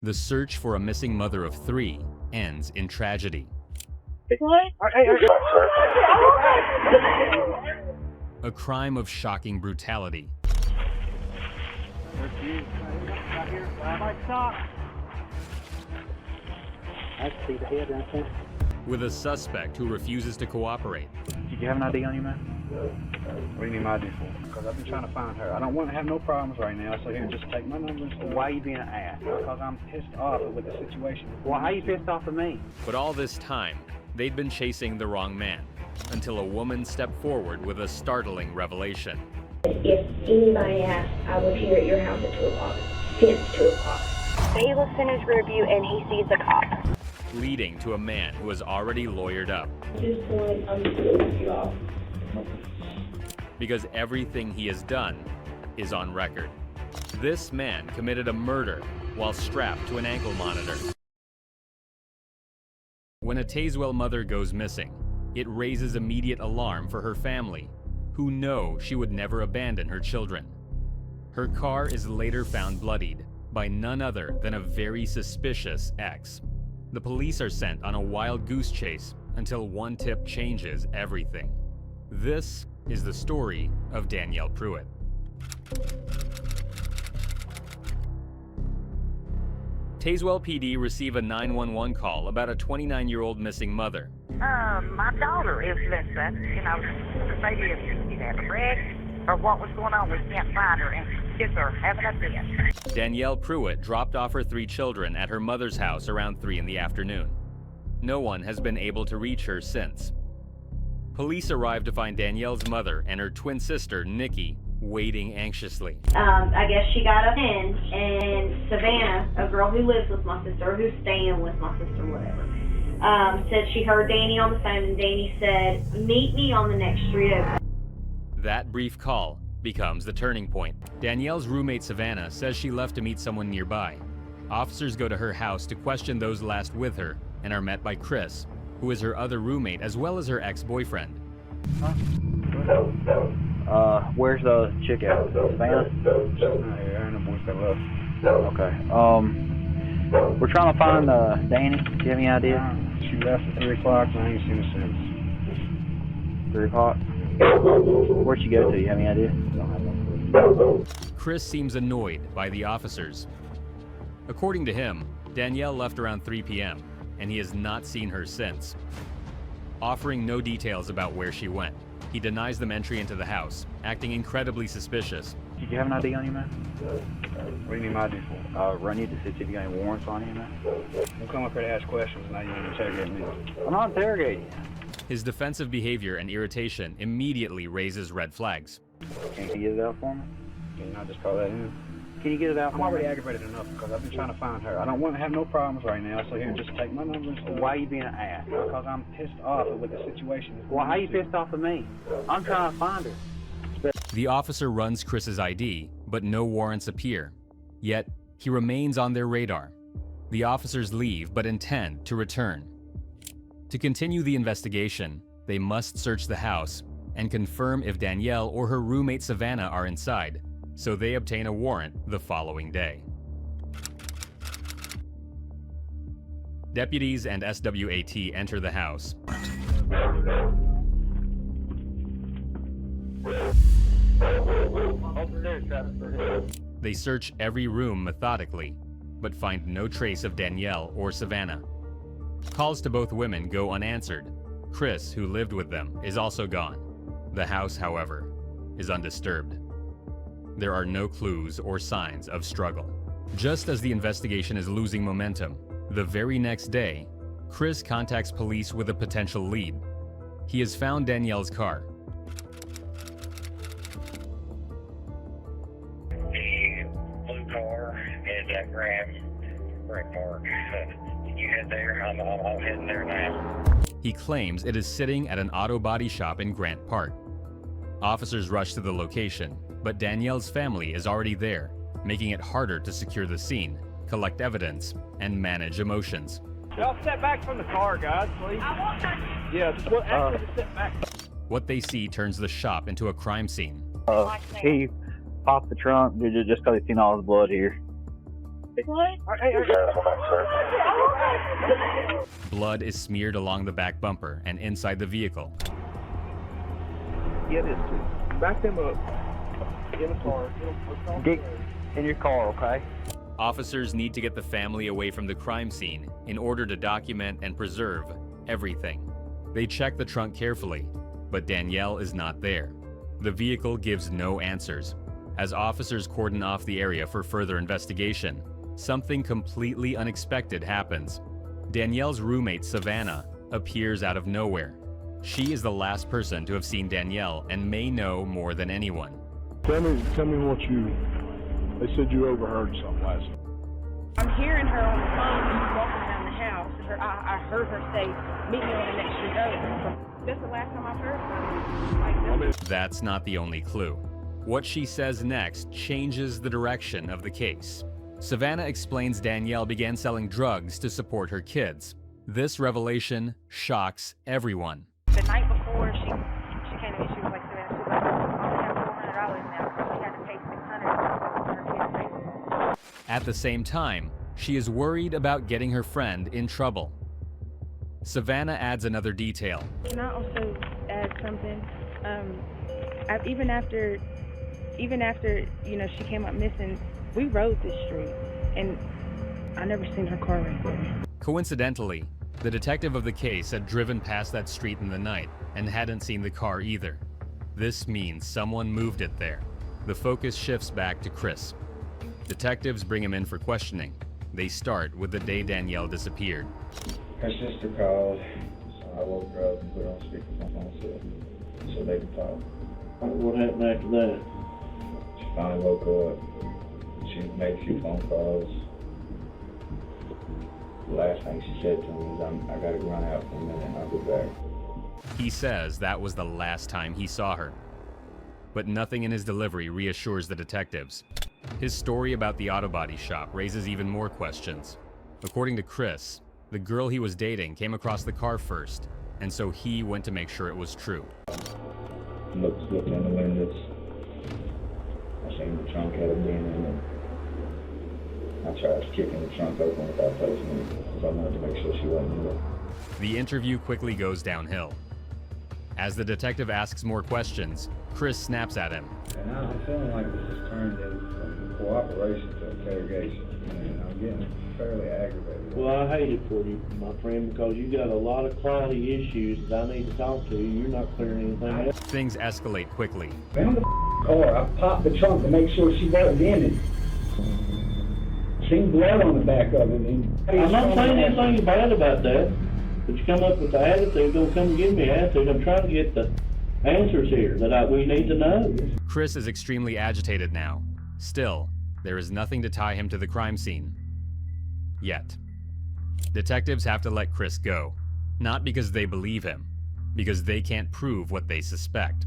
The search for a missing mother of 3 ends in tragedy. A crime of shocking brutality. I see the head right there. With a suspect who refuses to cooperate. Did you have an ID on you, man? What do you need my ID for? Because I've been trying to find her. I don't want to have no problems right now, so here, just take my number and stuff. Why are you being an ass? Because I'm pissed off with the situation. Well, how are you pissed off at me? But all this time, they'd been chasing the wrong man, until a woman stepped forward with a startling revelation. If anybody asks, I was here at your house at 2 o'clock. Since 2 o'clock. He looks in his rear view and he sees the cop. Leading to a man who is already lawyered up. At this point, I'm just going to let you off. Because everything he has done is on record. This man committed a murder while strapped to an ankle monitor. When a Tazewell mother goes missing, it raises immediate alarm for her family, who know she would never abandon her children. Her car is later found bloodied by none other than a very suspicious ex. The police are sent on a wild goose chase until one tip changes everything. This is the story of Danielle Pruett. Tazewell PD receive a 911 call about a 29-year-old missing mother. My daughter is missing. You know, maybe she had a wreck or what was going on. We can't find her, and kids are having a fit. Danielle Pruett dropped off her 3 children at her mother's house around 3 in the afternoon. No one has been able to reach her since. Police arrived to find Danielle's mother and her twin sister, Nikki, waiting anxiously. I guess she got up in, and Savannah, a girl who lives with my sister, who's staying with my sister, whatever, said she heard Danny on the phone, and Danny said, "Meet me on the next street over." That brief call becomes the turning point. Danielle's roommate, Savannah, says she left to meet someone nearby. Officers go to her house to question those last with her and are met by Chris, who is her other roommate as well as her ex-boyfriend. Huh? Where's the chick at? Savannah? She's not here. Her and the boys got left. Okay. We're trying to find Danny. Do you have any idea? She left at 3 o'clock and I ain't seen her since. 3 o'clock? Where'd she go to? You have any idea? Chris seems annoyed by the officers. According to him, Danielle left around 3 p.m. and he has not seen her since. Offering no details about where she went, he denies them entry into the house, acting incredibly suspicious. Did you have an ID on you, man? What do you need my ID for? Run you to see if you got any warrants on you, man. Don't come up here to ask questions, now you want to interrogate me. I'm not interrogating you. His defensive behavior and irritation immediately raises red flags. Can you get it out for me? Can you not just call that in? Can you get it out I'm for already me? aggravated enough because I've been trying to find her. I don't want to have no problems right now, so here, just take my number and stuff. Why are you being an ass? Because I'm pissed off with the situation. Well, how are you pissed off at me? I'm trying to find her. The officer runs Chris's ID, but no warrants appear. Yet, he remains on their radar. The officers leave, but intend to return. To continue the investigation, they must search the house and confirm if Danielle or her roommate Savannah are inside, so they obtain a warrant the following day. Deputies and SWAT enter the house. They search every room methodically, but find no trace of Danielle or Savannah. Calls to both women go unanswered. Chris, who lived with them, is also gone. The house, however, is undisturbed. There are no clues or signs of struggle. Just as the investigation is losing momentum, the very next day, Chris contacts police with a potential lead. He has found Danielle's car. The blue car is at Grand Park. Can you head there? I'm heading there now. He claims it is sitting at an auto body shop in Grant Park. Officers rush to the location, but Danielle's family is already there, making it harder to secure the scene, collect evidence, and manage emotions. Y'all step back from the car, guys, please. Yeah, just step back. What they see turns the shop into a crime scene. He popped the trunk just because he seen all the blood here. What? Blood is smeared along the back bumper and inside the vehicle. Get this too. Back them up. In the car. Get in your car, okay? Officers need to get the family away from the crime scene in order to document and preserve everything. They check the trunk carefully, but Danielle is not there. The vehicle gives no answers. As officers cordon off the area for further investigation, something completely unexpected happens. Danielle's roommate, Savannah, appears out of nowhere. She is the last person to have seen Danielle and may know more than anyone. Tell me what they said you overheard something last night. I'm hearing her on the phone when she's walking down the house. I heard her say, meet me on the next street over. That's the last time I've heard her. That's not the only clue. What she says next changes the direction of the case. Savannah explains Danielle began selling drugs to support her kids. This revelation shocks everyone. The night before she came to me, she was like, Savannah, she was like, I only have $400 now, so she had to pay $600 for her kids. At the same time, she is worried about getting her friend in trouble. Savannah adds another detail. Can I also add something? Even after she came up missing, we rode this street, and I never seen her car right there. Coincidentally, the detective of the case had driven past that street in the night and hadn't seen the car either. This means someone moved it there. The focus shifts back to Chris. Detectives bring him in for questioning. They start with the day Danielle disappeared. Her sister called, so I woke her up and put her on speakerphone so they could talk. What happened after that? She finally woke up. She made a few phone calls. The last thing she said to me was, I gotta run out for a minute and I'll be back. He says that was the last time he saw her. But nothing in his delivery reassures the detectives. His story about the auto body shop raises even more questions. According to Chris, the girl he was dating came across the car first, and so he went to make sure it was true. Looked in the windows. I seen the trunk had a dent in it. I tried kicking the trunk open without touching it because I wanted to make sure she wasn't there. The interview quickly goes downhill. As the detective asks more questions, Chris snaps at him. And I'm feeling like this has turned from cooperation to interrogation, and I'm getting fairly aggravated. Well, I hate it for you, my friend, because you got a lot of quality issues that I need to talk to you. You're not clearing anything up. Things escalate quickly. Found the car. I popped the trunk to make sure she wasn't in it. Seen blood on the back of it. I'm not saying anything bad about that, but you come up with the attitude, don't come and give me attitude. I'm trying to get the answers here that we need to know. Chris is extremely agitated now. Still, there is nothing to tie him to the crime scene. Yet. Detectives have to let Chris go. Not because they believe him, because they can't prove what they suspect.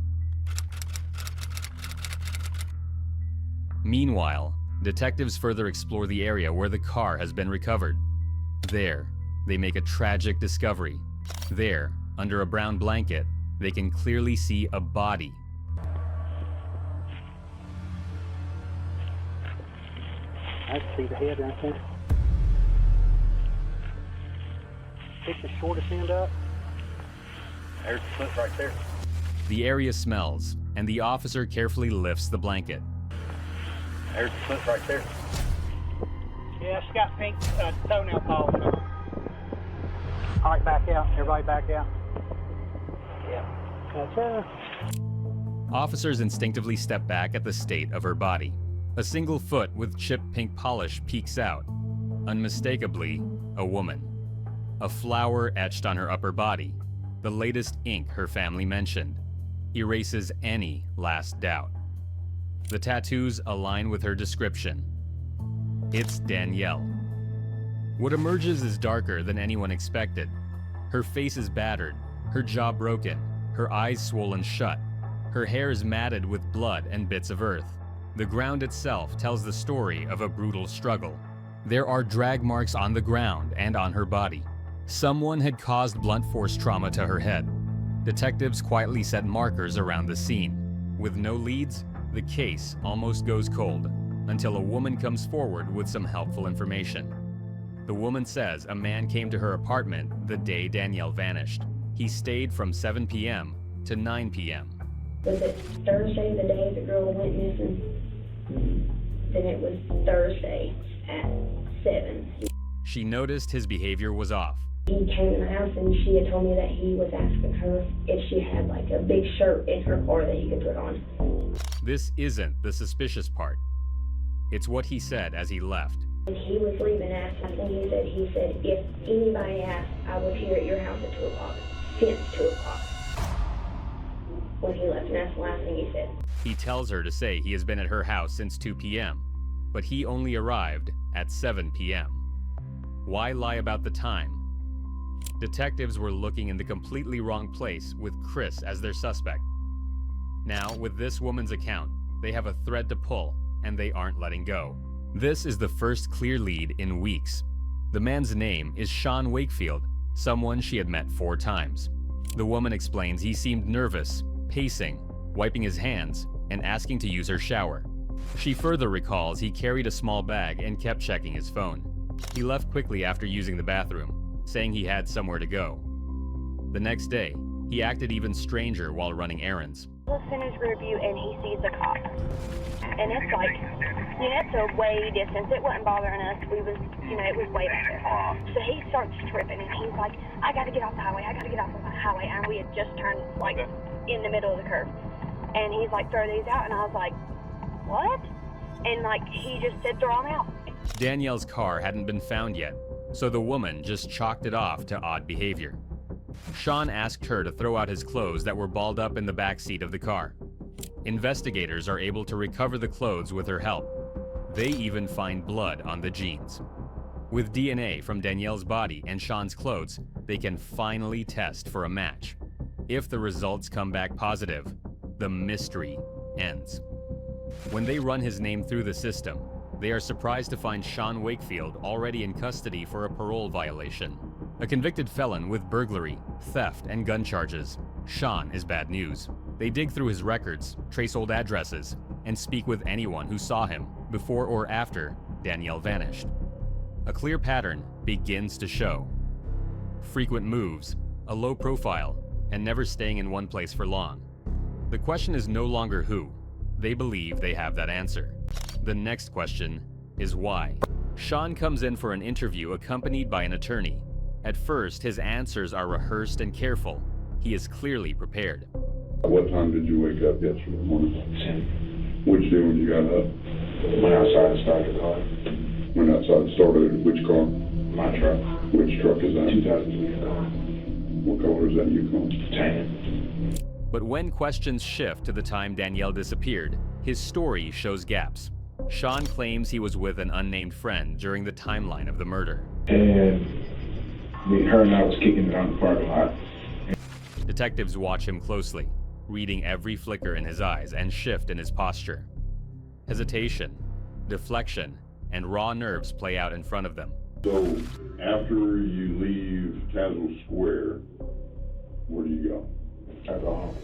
Meanwhile, detectives further explore the area where the car has been recovered. There, they make a tragic discovery. There, under a brown blanket, they can clearly see a body. I can see the head right there. Pick the shortest end up. There's the foot right there. The area smells, and the officer carefully lifts the blanket. There's the foot right there. Yeah, she got pink toenail polish. All right, back out. Everybody back out. Yeah. That's her. Officers instinctively step back at the state of her body. A single foot with chipped pink polish peeks out. Unmistakably, a woman. A flower etched on her upper body. The latest ink her family mentioned. Erases any last doubt. The tattoos align with her description. It's Danielle. What emerges is darker than anyone expected. Her face is battered, her jaw broken, her eyes swollen shut. Her hair is matted with blood and bits of earth. The ground itself tells the story of a brutal struggle. There are drag marks on the ground and on her body. Someone had caused blunt force trauma to her head. Detectives quietly set markers around the scene. With no leads, the case almost goes cold, until a woman comes forward with some helpful information. The woman says a man came to her apartment the day Danielle vanished. He stayed from 7 p.m. to 9 p.m. Was it Thursday, the day the girl went missing? Then it was Thursday at 7. She noticed his behavior was off. He came in the house and she had told me that he was asking her if she had like a big shirt in her car that he could put on. This isn't the suspicious part. It's what he said as he left. When he was leaving asking, he said, if anybody asked, I would be here at your house at 2 o'clock. Since 2 o'clock. When he left, and that's the last thing he said. He tells her to say he has been at her house since 2 p.m., but he only arrived at 7 p.m. Why lie about the time? Detectives were looking in the completely wrong place with Chris as their suspect. Now, with this woman's account, they have a thread to pull, and they aren't letting go. This is the first clear lead in weeks. The man's name is Sean Wakefield, someone she had met 4 times. The woman explains he seemed nervous, pacing, wiping his hands, and asking to use her shower. She further recalls he carried a small bag and kept checking his phone. He left quickly after using the bathroom, saying he had somewhere to go. The next day, he acted even stranger while running errands. Looks in his rear view and he sees a cop. And it's like, it's a way distance. It wasn't bothering us. We was, it was way back there. So he starts tripping and he's like, I gotta get off the highway. I gotta get off the highway. And we had just turned like in the middle of the curve. And he's like, throw these out. And I was like, what? And like, he just said, throw them out. Danielle's car hadn't been found yet, so the woman just chalked it off to odd behavior. Sean asked her to throw out his clothes that were balled up in the back seat of the car. Investigators are able to recover the clothes with her help. They even find blood on the jeans. With DNA from Danielle's body and Sean's clothes, they can finally test for a match. If the results come back positive, the mystery ends. When they run his name through the system, they are surprised to find Sean Wakefield already in custody for a parole violation. A convicted felon with burglary, theft, and gun charges, Sean is bad news. They dig through his records, trace old addresses, and speak with anyone who saw him before or after Danielle vanished. A clear pattern begins to show. Frequent moves, a low profile, and never staying in one place for long. The question is no longer who. They believe they have that answer. The next question is why. Sean comes in for an interview accompanied by an attorney. At first, his answers are rehearsed and careful. He is clearly prepared. What time did you wake up yesterday morning? 10. What'd you do when you got up? Went outside and started the car. Went outside and started which car? My truck. Which truck is that? 2003 car. What color is that Yukon? Tan. But when questions shift to the time Danielle disappeared, his story shows gaps. Sean claims he was with an unnamed friend during the timeline of the murder. And her and I was kicking it on the parking lot. Detectives watch him closely, reading every flicker in his eyes and shift in his posture. Hesitation, deflection, and raw nerves play out in front of them. So, after you leave Tazewell Square, where do you go? I go home.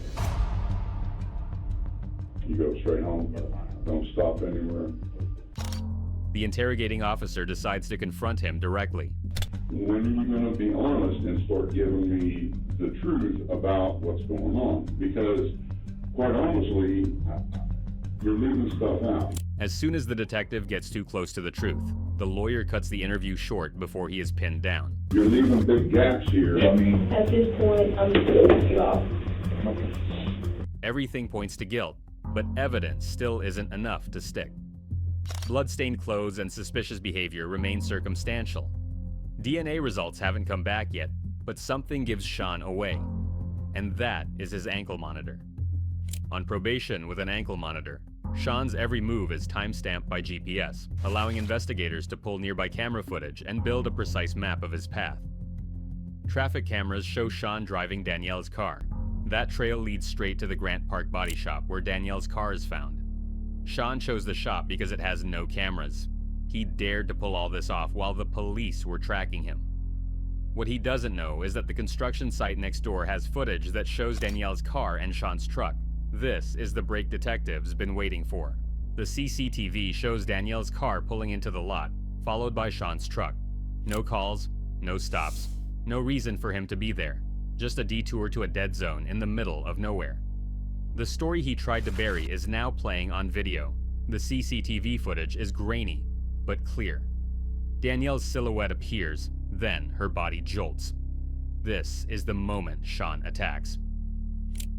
You go straight home? Don't stop anywhere? The interrogating officer decides to confront him directly. When are you going to be honest and start giving me the truth about what's going on? Because, quite honestly, you're leaving stuff out. As soon as the detective gets too close to the truth, the lawyer cuts the interview short before he is pinned down. You're leaving big gaps here. At this point, I'm just going to let you off. Everything points to guilt, but evidence still isn't enough to stick. Blood-stained clothes and suspicious behavior remain circumstantial. DNA results haven't come back yet, but something gives Sean away, and that is his ankle monitor. On probation with an ankle monitor, Sean's every move is time-stamped by GPS, allowing investigators to pull nearby camera footage and build a precise map of his path. Traffic cameras show Sean driving Danielle's car. That trail leads straight to the Grant Park body shop where Danielle's car is found. Sean chose the shop because it has no cameras. He dared to pull all this off while the police were tracking him. What he doesn't know is that the construction site next door has footage that shows Danielle's car and Sean's truck. This is the break detectives been waiting for. The CCTV shows Danielle's car pulling into the lot, followed by Sean's truck. No calls, no stops, no reason for him to be there, just a detour to a dead zone in the middle of nowhere. The story he tried to bury is now playing on video. The CCTV footage is grainy, but clear. Danielle's silhouette appears, then her body jolts. This is the moment Sean attacks.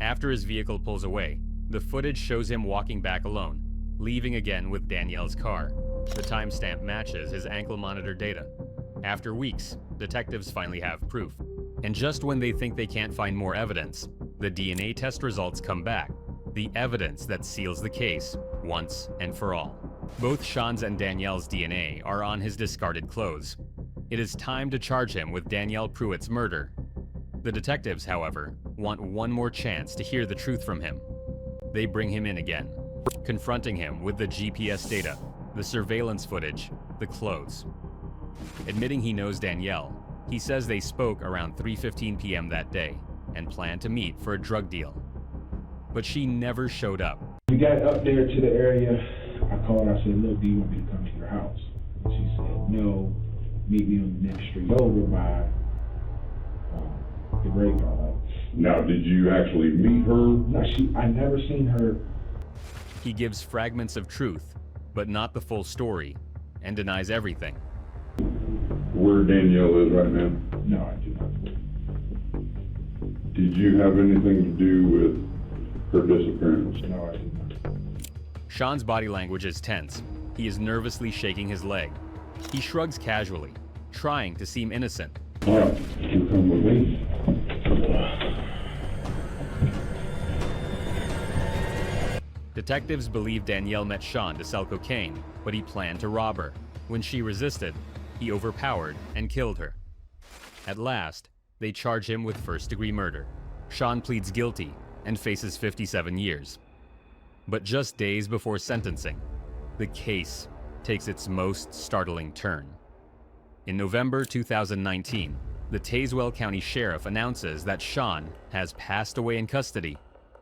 After his vehicle pulls away, the footage shows him walking back alone, leaving again with Danielle's car. The timestamp matches his ankle monitor data. After weeks, detectives finally have proof. And just when they think they can't find more evidence, the DNA test results come back, the evidence that seals the case once and for all. Both Sean's and Danielle's DNA are on his discarded clothes. It is time to charge him with Danielle Pruett's murder. The detectives, however, want one more chance to hear the truth from him. They bring him in again, confronting him with the GPS data, the surveillance footage, the clothes. Admitting he knows Danielle, he says they spoke around 3:15 p.m. that day and planned to meet for a drug deal. But she never showed up. We got up there to the area. I called her, I said, look, do you want me to come to your house? And she said, no, meet me on the next street over by the graveyard. Now, did you actually meet her? No, I never seen her. He gives fragments of truth, but not the full story, and denies everything. Where Danielle is right now? No, I do not. Did you have anything to do with her disappearance? No, I do not. Sean's body language is tense. He is nervously shaking his leg. He shrugs casually, trying to seem innocent. All right, you come with me. Detectives believe Danielle met Sean to sell cocaine, but he planned to rob her. When she resisted, he overpowered and killed her. At last, they charge him with first-degree murder. Sean pleads guilty and faces 57 years. But just days before sentencing, the case takes its most startling turn. In November 2019, the Tazewell County Sheriff announces that Sean has passed away in custody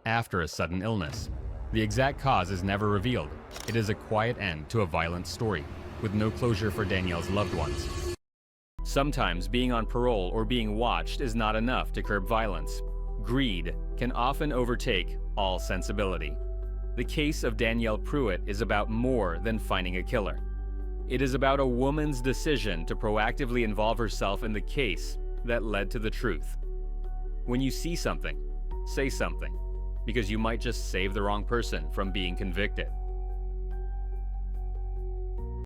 after a sudden illness. The exact cause is never revealed. It is a quiet end to a violent story, with no closure for Danielle's loved ones. Sometimes being on parole or being watched is not enough to curb violence. Greed can often overtake all sensibility. The case of Danielle Pruett is about more than finding a killer. It is about a woman's decision to proactively involve herself in the case that led to the truth. When you see something, say something, because you might just save the wrong person from being convicted.